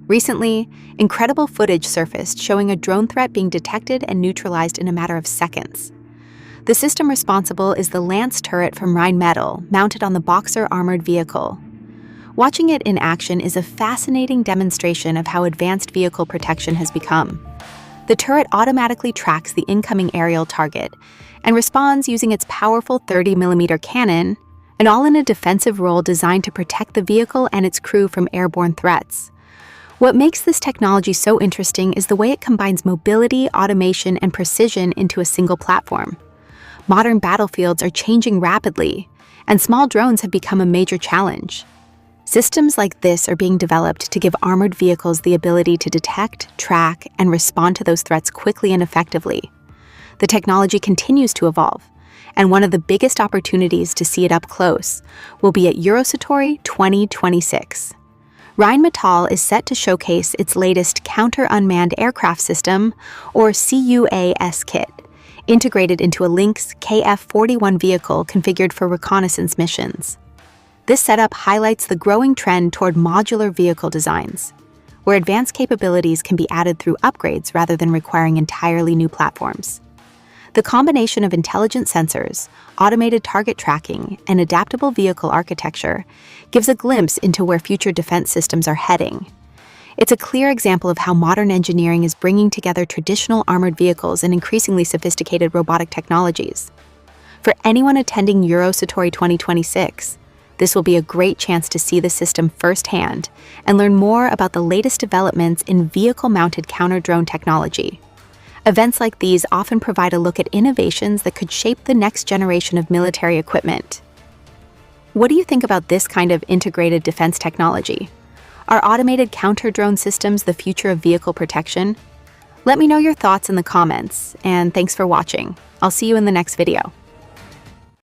Recently, incredible footage surfaced showing a drone threat being detected and neutralized in a matter of seconds. The system responsible is the Lance Turret from Rheinmetall, mounted on the Boxer armored vehicle. Watching it in action is a fascinating demonstration of how advanced vehicle protection has become. The turret automatically tracks the incoming aerial target and responds using its powerful 30mm cannon, and all in a defensive role designed to protect the vehicle and its crew from airborne threats. What makes this technology so interesting is the way it combines mobility, automation, and precision into a single platform. Modern battlefields are changing rapidly, and small drones have become a major challenge. Systems like this are being developed to give armored vehicles the ability to detect, track, and respond to those threats quickly and effectively. The technology continues to evolve, and one of the biggest opportunities to see it up close will be at Eurosatory 2026. Rheinmetall is set to showcase its latest Counter-Unmanned Aircraft System, or CUAS kit, integrated into a Lynx KF-41 vehicle configured for reconnaissance missions. This setup highlights the growing trend toward modular vehicle designs, where advanced capabilities can be added through upgrades rather than requiring entirely new platforms. The combination of intelligent sensors, automated target tracking, and adaptable vehicle architecture gives a glimpse into where future defense systems are heading. It's a clear example of how modern engineering is bringing together traditional armored vehicles and increasingly sophisticated robotic technologies. For anyone attending Eurosatory 2026, this will be a great chance to see the system firsthand and learn more about the latest developments in vehicle-mounted counter-drone technology. Events like these often provide a look at innovations that could shape the next generation of military equipment. What do you think about this kind of integrated defense technology? Are automated counter-drone systems the future of vehicle protection? Let me know your thoughts in the comments, and thanks for watching. I'll see you in the next video.